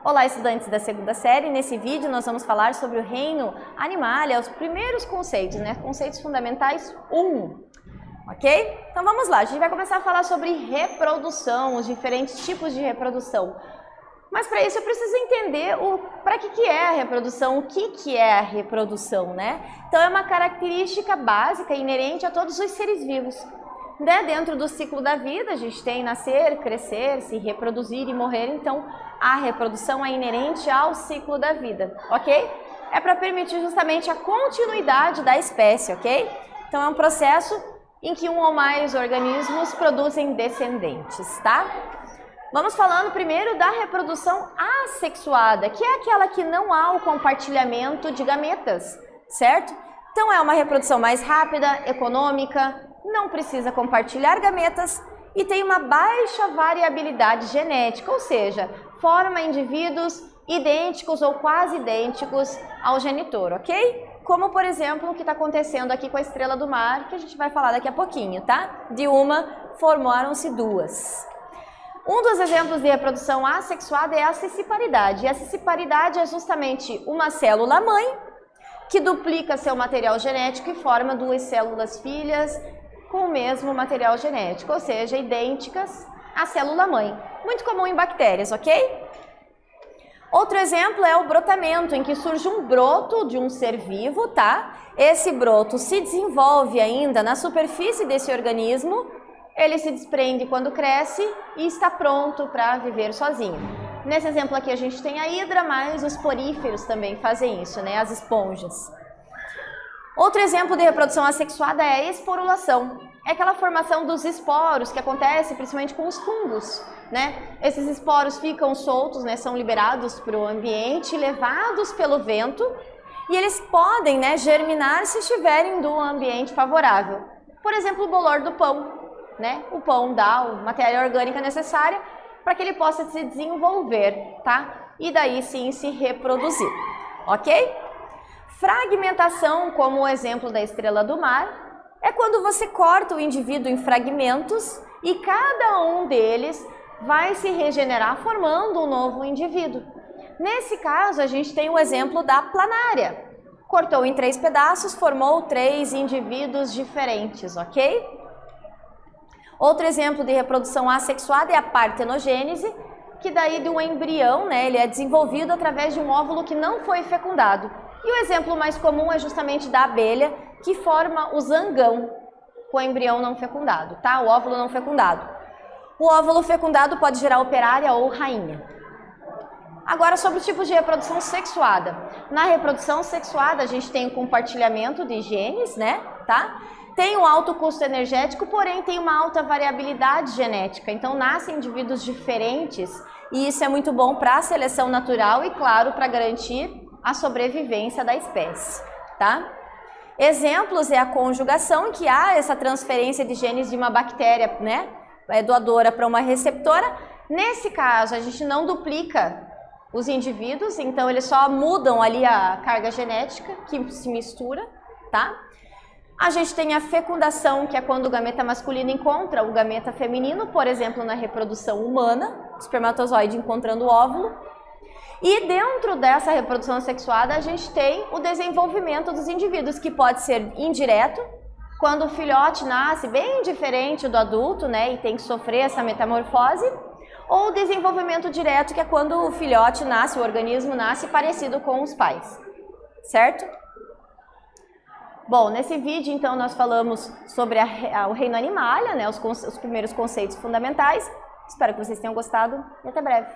Olá, estudantes da segunda série. Nesse vídeo nós vamos falar sobre o reino Animalia, os primeiros conceitos, né? Conceitos fundamentais 1. Ok? Então vamos lá, a gente vai começar a falar sobre reprodução, os diferentes tipos de reprodução. Mas para isso eu preciso entender para que é a reprodução, o que é a reprodução, né? Então é uma característica básica inerente a todos os seres vivos. Né? Dentro do ciclo da vida, a gente tem nascer, crescer, se reproduzir e morrer, então a reprodução é inerente ao ciclo da vida, ok? É para permitir justamente a continuidade da espécie, ok? Então é um processo em que um ou mais organismos produzem descendentes, tá? Vamos falando primeiro da reprodução assexuada, que é aquela que não há o compartilhamento de gametas, certo? Então é uma reprodução mais rápida, econômica, não precisa compartilhar gametas e tem uma baixa variabilidade genética, ou seja, forma indivíduos idênticos ou quase idênticos ao genitor, ok? Como, por exemplo, o que está acontecendo aqui com a estrela do mar, que a gente vai falar daqui a pouquinho, tá? De uma, formaram-se duas. Um dos exemplos de reprodução assexuada é a sessiparidade. E a sessiparidade é justamente uma célula-mãe que duplica seu material genético e forma duas células filhas com o mesmo material genético, ou seja, idênticas à célula-mãe. Muito comum em bactérias, ok? Outro exemplo é o brotamento, em que surge um broto de um ser vivo, tá? Esse broto se desenvolve ainda na superfície desse organismo, ele se desprende quando cresce e está pronto para viver sozinho. Nesse exemplo aqui a gente tem a hidra, mas os poríferos também fazem isso, né? As esponjas. Outro exemplo de reprodução assexuada é a esporulação. É aquela formação dos esporos que acontece principalmente com os fungos, né? Esses esporos ficam soltos, né? São liberados para o ambiente, levados pelo vento, e eles podem, né, germinar se estiverem do ambiente favorável. Por exemplo, o bolor do pão, né? O pão dá a matéria orgânica necessária para que ele possa se desenvolver, tá? E daí sim se reproduzir, ok? Fragmentação, como o exemplo da estrela do mar, é quando você corta o indivíduo em fragmentos e cada um deles vai se regenerar formando um novo indivíduo. Nesse caso, a gente tem o exemplo da planária. Cortou em 3 pedaços, formou 3 indivíduos diferentes, ok? Outro exemplo de reprodução assexuada é a partenogênese, que daí de um embrião, né, ele é desenvolvido através de um óvulo que não foi fecundado. E o exemplo mais comum é justamente da abelha, que forma o zangão com o embrião não fecundado, tá? O óvulo não fecundado. O óvulo fecundado pode gerar operária ou rainha. Agora, sobre os tipos de reprodução sexuada. Na reprodução sexuada, a gente tem o compartilhamento de genes, né? Tá? Tem um alto custo energético, porém tem uma alta variabilidade genética. Então, nascem indivíduos diferentes e isso é muito bom para a seleção natural e, claro, para garantir a sobrevivência da espécie, tá? Exemplos é a conjugação, em que há essa transferência de genes de uma bactéria, né, doadora para uma receptora. Nesse caso, a gente não duplica os indivíduos, então eles só mudam ali a carga genética que se mistura, tá? A gente tem a fecundação, que é quando o gameta masculino encontra o gameta feminino, por exemplo, na reprodução humana, o espermatozoide encontrando o óvulo. E dentro dessa reprodução assexuada, a gente tem o desenvolvimento dos indivíduos, que pode ser indireto, quando o filhote nasce bem diferente do adulto, né, e tem que sofrer essa metamorfose, ou o desenvolvimento direto, que é quando o filhote nasce, o organismo nasce parecido com os pais, certo? Bom, nesse vídeo, então, nós falamos sobre o reino Animalia, né, os primeiros conceitos fundamentais. Espero que vocês tenham gostado e até breve.